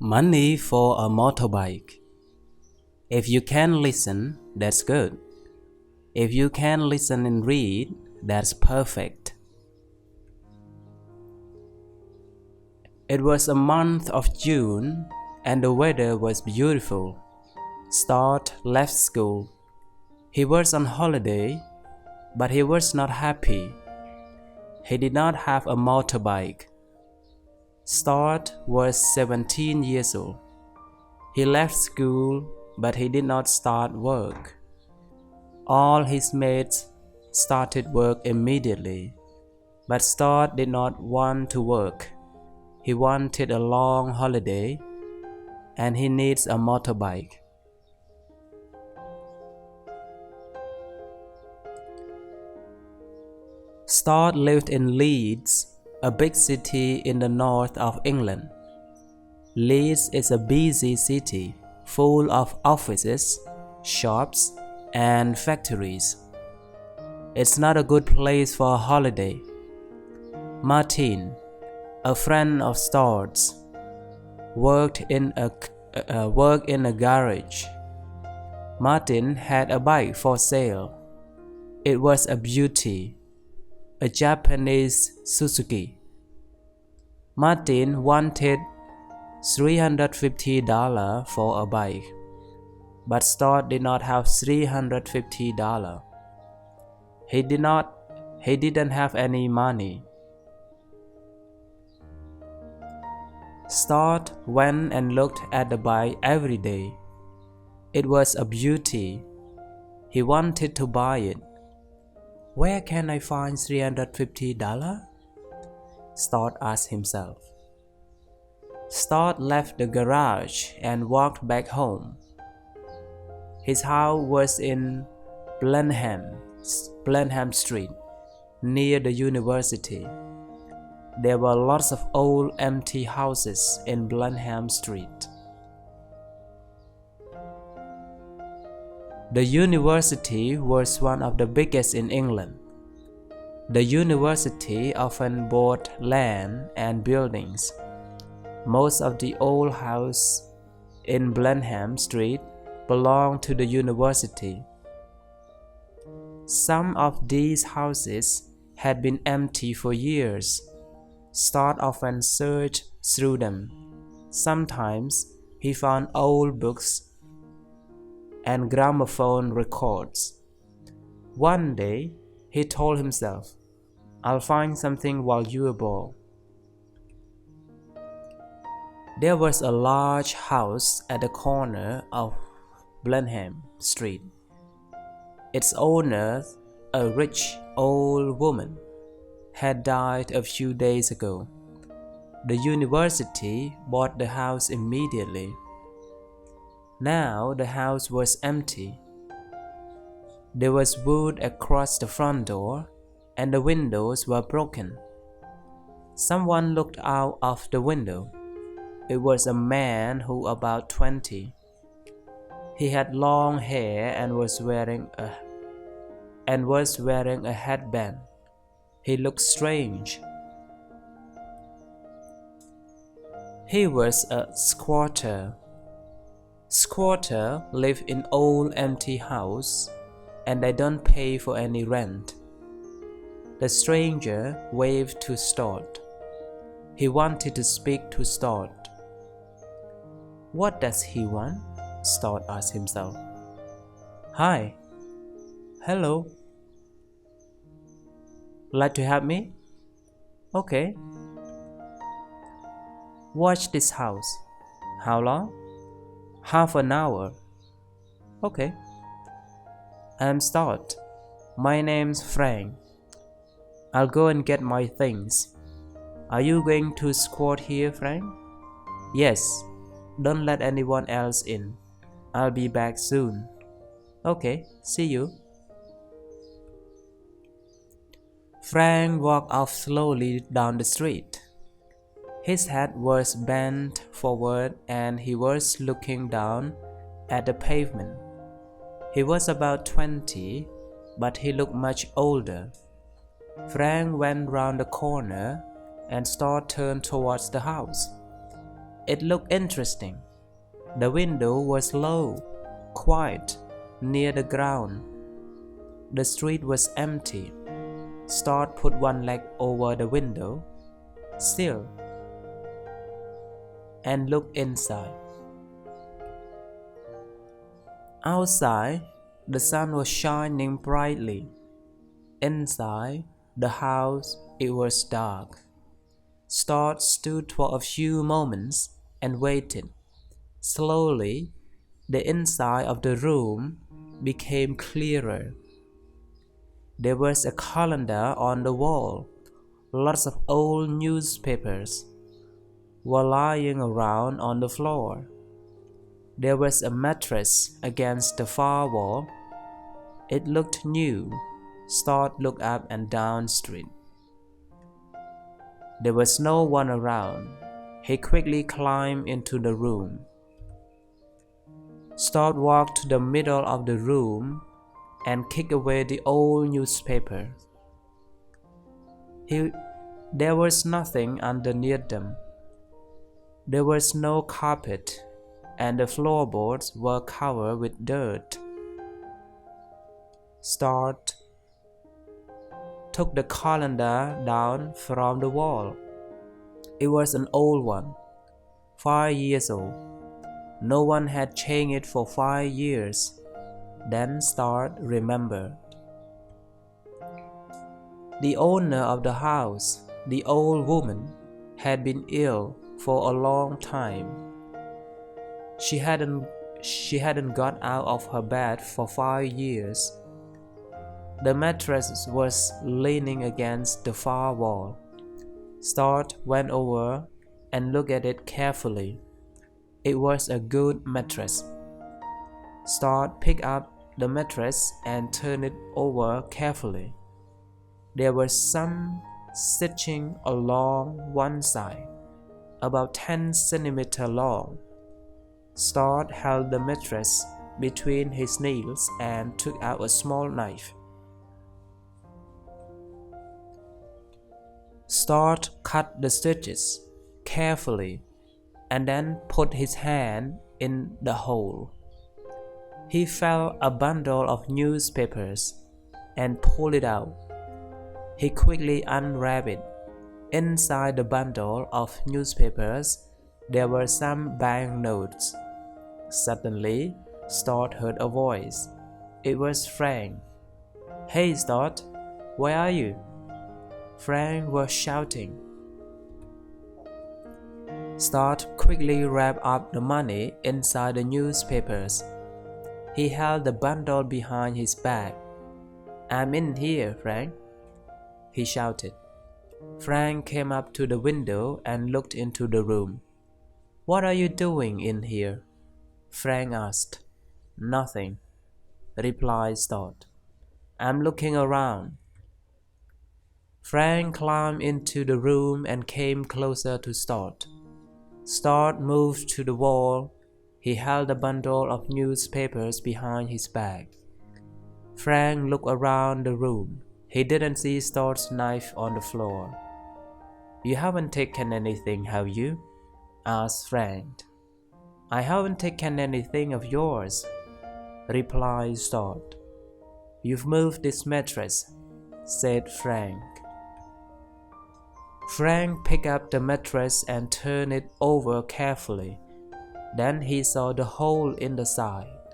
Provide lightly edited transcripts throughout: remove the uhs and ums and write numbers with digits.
Money for a motorbike. If you can listen, that's good. If you can listen and read, that's perfect. It was a month of June and the weather was beautiful. Start left school. He was on holiday, but he was not happy. He did not have a motorbike. Start was 17 years old. He left school, but he did not start work. All his mates started work immediately, but Start did not want to work. He wanted a long holiday, and he needs a motorbike. Start lived in Leeds, a big city in the north of England. Leeds is a busy city full of offices, shops, and factories. It's not a good place for a holiday. Martin, a friend of Start's, worked in a garage. Martin had a bike for sale. It was a beauty, a Japanese Suzuki. Martin wanted $350 for a bike, but Start did not have $350. He didn't have any money. Start went and looked at the bike every day. It was a beauty. He wanted to buy it. Where can I find $350? Start asked himself. Start left the garage and walked back home. His house was in Blenheim Street, near the university. There were lots of old empty houses in Blenheim Street. The university was one of the biggest in England. The university often bought land and buildings. Most of the old houses in Blenheim Street belonged to the university. Some of these houses had been empty for years. Start often searched through them. Sometimes he found old books and gramophone records. One day, he told himself, "I'll find something valuable." There was a large house at the corner of Blenheim Street. Its owner, a rich old woman, had died a few days ago. The university bought the house immediately. Now the house was empty. There was wood across the front door, and the windows were broken. Someone looked out of the window. It was a man who about 20. He had long hair and was wearing a headband. He looked strange. He was a squatter. Squatters live in old empty house and they don't pay for any rent. The stranger waved to Start. He wanted to speak to Start. What does he want? Start asked himself. Hi. Hello. Like to help me? Okay. Watch this house. How long? Half an hour. Okay. I'm Start. My name's Frank. I'll go and get my things. Are you going to squat here, Frank? Yes. Don't let anyone else in. I'll be back soon. Okay, see you. Frank walked off slowly down the street. His head was bent forward and he was looking down at the pavement. He was about 20, but he looked much older. Frank went round the corner and Start turned towards the house. It looked interesting. The window was low, quiet, near the ground. The street was empty. Start put one leg over the window, still, and looked inside. Outside, the sun was shining brightly. Inside the house, it was dark. Start stood for a few moments and waited. Slowly, the inside of the room became clearer. There was a calendar on the wall. Lots of old newspapers were lying around on the floor. There was a mattress against the far wall. It looked new. Start looked up and down the street. There was no one around. He quickly climbed into the room. Start walked to the middle of the room and kicked away the old newspaper. There was nothing underneath them. There was no carpet, and the floorboards were covered with dirt. Start took the calendar down from the wall. It was an old one, 5 years old. No one had changed it for 5 years. Then Start remembered. The owner of the house, the old woman, had been ill for a long time. She hadn't got out of her bed for 5 years. The mattress was leaning against the far wall. Start went over and looked at it carefully. It was a good mattress. Start picked up the mattress and turned it over carefully. There was some stitching along one side, about 10 centimeters long. Start held the mattress between his nails and took out a small knife. Start cut the stitches carefully and then put his hand in the hole. He felt a bundle of newspapers and pulled it out. He quickly unwrapped it. Inside the bundle of newspapers, there were some banknotes. Suddenly, Start heard a voice. It was Frank. "Hey, Start, where are you?" Frank was shouting. Start quickly wrapped up the money inside the newspapers. He held the bundle behind his back. "I'm in here, Frank," he shouted. Frank came up to the window and looked into the room. "What are you doing in here?" Frank asked. "Nothing," replied Start. "I'm looking around." Frank climbed into the room and came closer to Start. Start moved to the wall. He held a bundle of newspapers behind his back. Frank looked around the room. He didn't see Start's knife on the floor. "You haven't taken anything, have you?" asked Frank. "I haven't taken anything of yours," replied Start. "You've moved this mattress," said Frank. Frank picked up the mattress and turned it over carefully. Then he saw the hole in the side.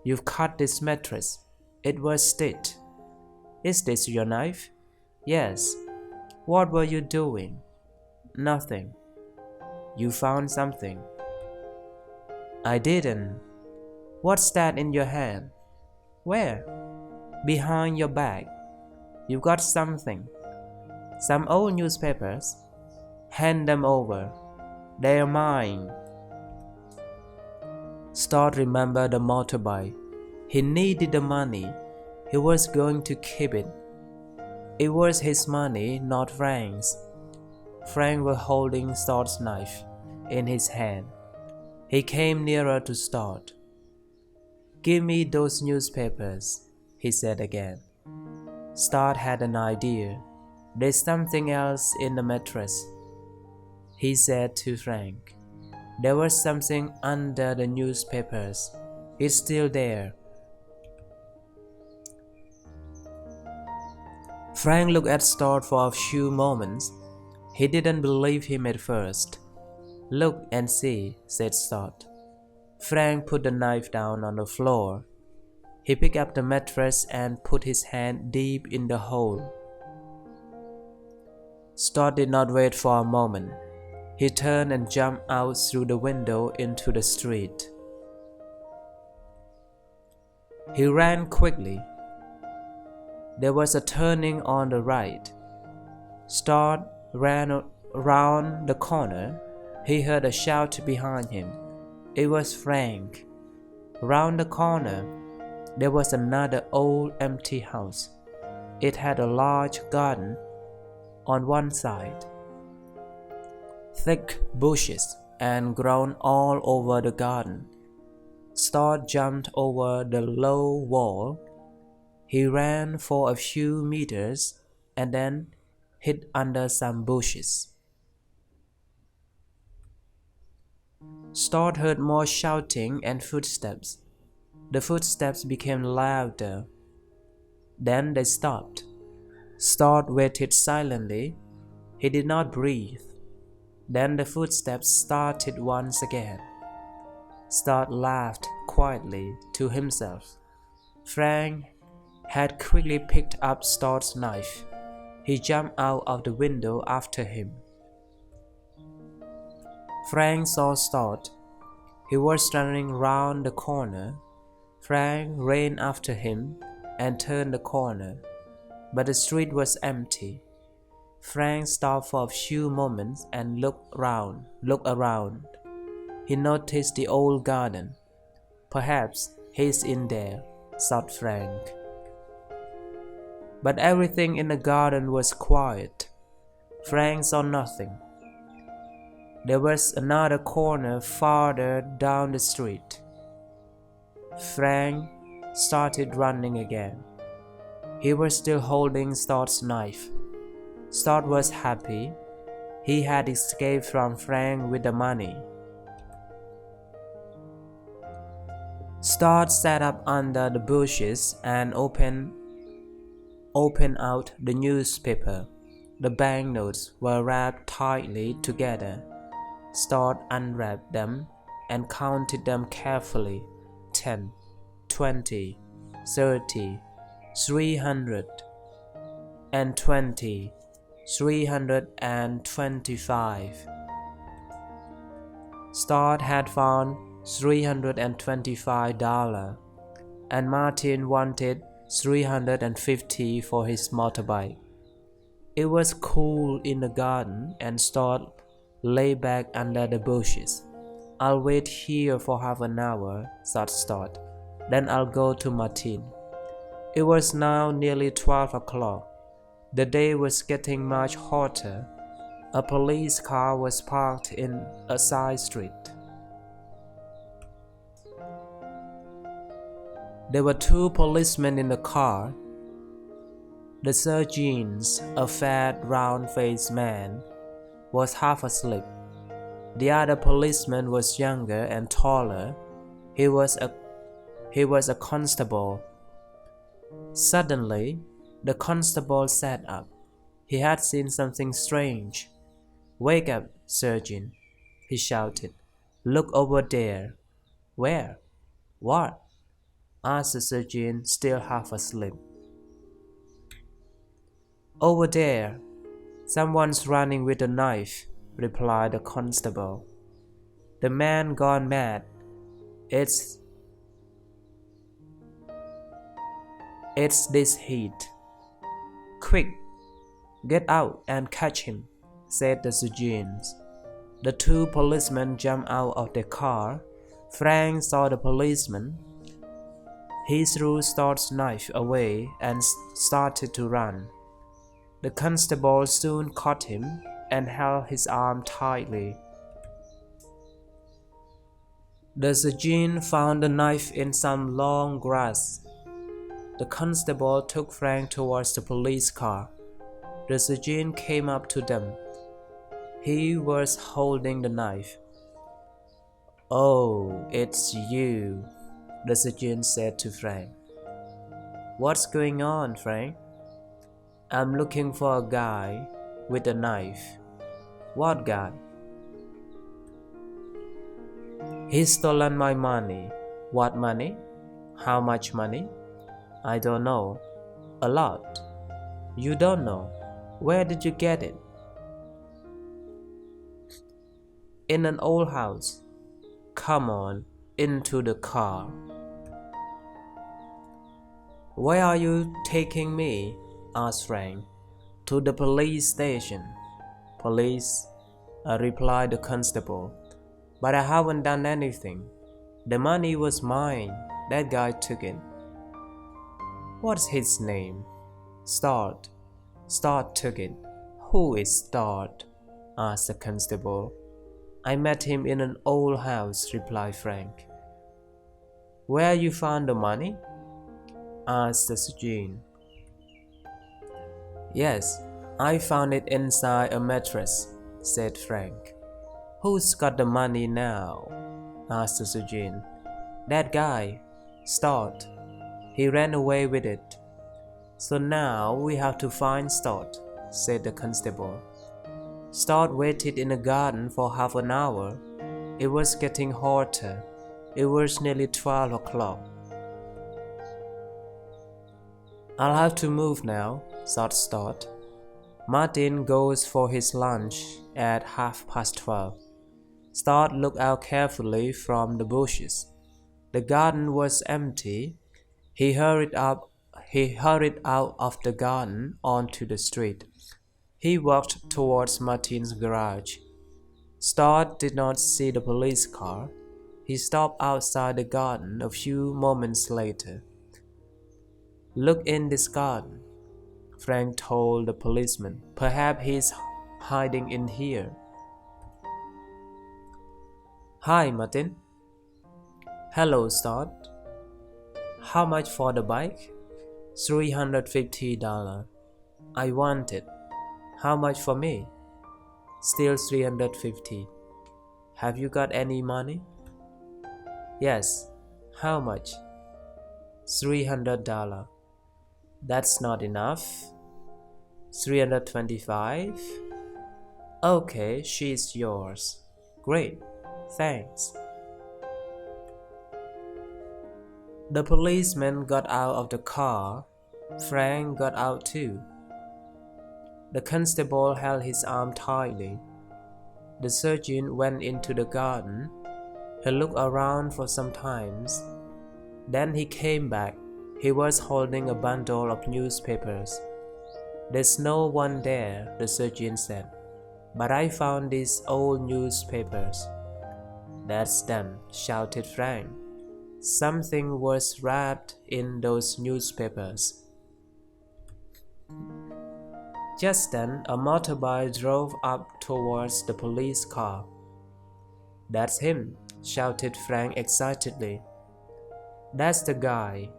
"You've cut this mattress. It was stitched. Is this your knife?" "Yes." "What were you doing?" "Nothing." "You found something." "I didn't." "What's that in your hand?" "Where?" "Behind your back. You've got something." "Some old newspapers." "Hand them over. They're mine." Start remembered the motorbike. He needed the money. He was going to keep it. It was his money, not Frank's. Frank was holding Start's knife in his hand. He came nearer to Start. "Give me those newspapers," he said again. Start had an idea. "There's something else in the mattress," he said to Frank. There was something under the newspapers. It's still there. Frank looked at Stott for a few moments. He didn't believe him at first. "Look and see," said Stott. Frank put the knife down on the floor. He picked up the mattress and put his hand deep in the hole. Stott did not wait for a moment. He turned and jumped out through the window into the street. He ran quickly. There was a turning on the right. Stott ran around the corner. He heard a shout behind him. It was Frank. Round the corner, there was another old empty house. It had a large garden on one side, thick bushes and grown all over the garden. Stott jumped over the low wall. He ran for a few meters and then hid under some bushes. Stott heard more shouting and footsteps. The footsteps became louder. Then they stopped. Stott waited silently. He did not breathe. Then the footsteps started once again. Stott laughed quietly to himself. Frank had quickly picked up Stott's knife. He jumped out of the window after him. Frank saw Stott. He was running round the corner. Frank ran after him and turned the corner, but the street was empty. Frank stopped for a few moments and looked around. He noticed the old garden. "Perhaps he's in there," thought Frank. But everything in the garden was quiet. Frank saw nothing. There was another corner farther down the street. Frank started running again. He was still holding Stott's knife. Stott was happy. He had escaped from Frank with the money. Stott sat up under the bushes and opened out the newspaper. The banknotes were wrapped tightly together. Stott unwrapped them and counted them carefully. 10, 20, 30, 300, and 20, 325. Stott had found $325, and Martin wanted $350 for his motorbike. It was cool in the garden, and Stott lay back under the bushes. "I'll wait here for half an hour," thought Stott. "Then I'll go to Martin." It was now nearly 12 o'clock. The day was getting much hotter. A police car was parked in a side street. There were 2 policemen in the car. The surgeon, a fat, round-faced man, was half asleep. The other policeman was younger and taller. He was a constable. Suddenly, the constable sat up. He had seen something strange. "Wake up, surgeon," he shouted. "Look over there." "Where?" "What?" asked the surgeon, still half asleep. "Over there. Someone's running with a knife," replied the constable. "The man gone mad. It's this heat." "Quick, get out and catch him," said the surgeon. The 2 policemen jumped out of their car. Frank saw the policeman. He threw Stott's knife away and started to run. The constable soon caught him and held his arm tightly. The surgeon found the knife in some long grass. The constable took Frank towards the police car. The surgeon came up to them. He was holding the knife. Oh, it's you, the surgeon said to Frank. What's going on, Frank? I'm looking for a guy with a knife. What guy? He's stolen my money. What money? How much money? I don't know. A lot. You don't know. Where did you get it? In an old house. Come on, into the car. Where are you taking me? Asked Frank. To the police station. Police, replied the constable. But I haven't done anything. The money was mine. That guy took it. What's his name? Start. Start took it. Who is Start? Asked the constable. I met him in an old house, replied Frank. Where you found the money? Asked the surgeon. Yes, I found it inside a mattress, said Frank. Who's got the money now? Asked the surgeon. That guy, Start. He ran away with it. So now we have to find Start, said the constable. Start waited in the garden for half an hour. It was getting hotter. It was nearly 12 o'clock. I'll have to move now, thought Start. Martin goes for his lunch at 12:30. Start looked out carefully from the bushes. The garden was empty. He hurried out of the garden onto the street. He walked towards Martin's garage. Start did not see the police car. He stopped outside the garden a few moments later. Look in this garden, Frank told the policeman. Perhaps he's hiding in here. Hi, Martin. Hello, Start. How much for the bike? $350. I want it. How much for me? Still $350. Have you got any money? Yes. How much? $300. That's not enough. $325. Okay, she's yours. Great. Thanks. The policeman got out of the car. Frank got out too. The constable held his arm tightly. The surgeon went into the garden. He looked around for some time. Then he came back. He was holding a bundle of newspapers. There's no one there, the surgeon said. But I found these old newspapers. That's them, shouted Frank. Something was wrapped in those newspapers. Just then, a motorbike drove up towards the police car. That's him, shouted Frank excitedly. That's the guy.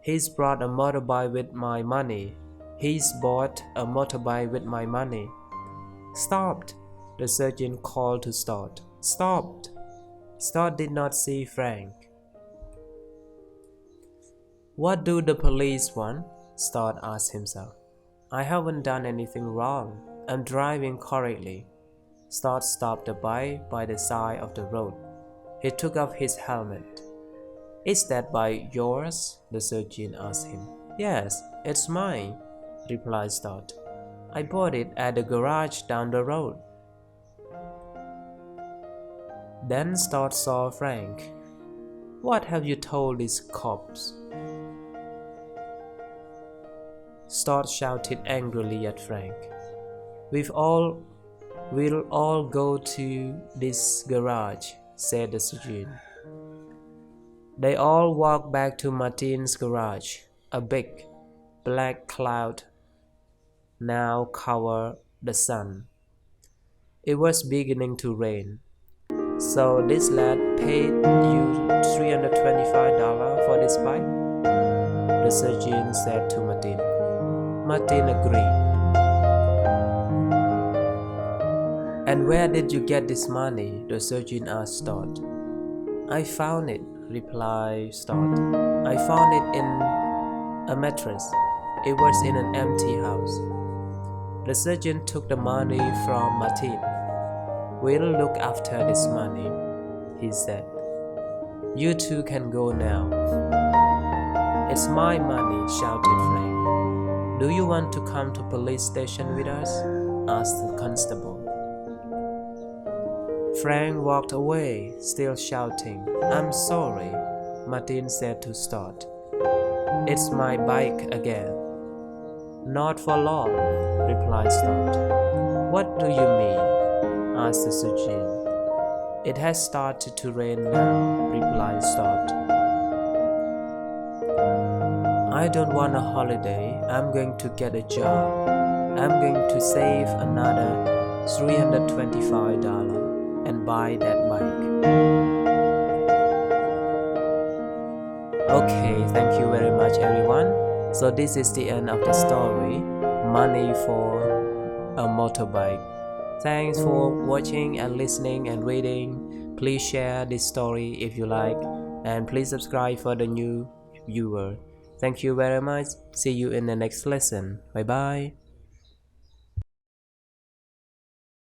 He's brought a motorbike with my money. He's bought a motorbike with my money. Stopped, the surgeon called to Start. Stopped. Start did not see Frank. What do the police want? Start asked himself. I haven't done anything wrong. I'm driving correctly. Start stopped the bike by the side of the road. He took off his helmet. Is that bike yours? The surgeon asked him. Yes, it's mine, replied Start. I bought it at the garage down the road. Then Start saw Frank. What have you told these cops? Start shouted angrily at Frank. We'll all go to this garage, said the surgeon. They all walked back to Martin's garage. A big, black cloud now covered the sun. It was beginning to rain. So this lad paid you $325 for this bike? The surgeon said to Martin. Martin agreed. And where did you get this money? The surgeon asked Todd. I found it, replied Todd. I found it in a mattress. It was in an empty house. The surgeon took the money from Martin. We'll look after this money, he said. You two can go now. It's my money, shouted Frank. Do you want to come to police station with us? Asked the constable. Frank walked away, still shouting. I'm sorry, Martin said to Todd. It's my bike again. Not for long, replied Todd. What do you mean? Asked the surgeon. It has started to rain now, replied Todd. I don't want a holiday. I'm going to get a job. I'm going to save another $325 and buy that bike. Okay, thank you very much everyone. So this is the end of the story, Money for a Motorbike. Thanks for watching and listening and reading. Please share this story if you like, and please subscribe for the new viewer. Thank you very much. See you in the next lesson. Bye bye.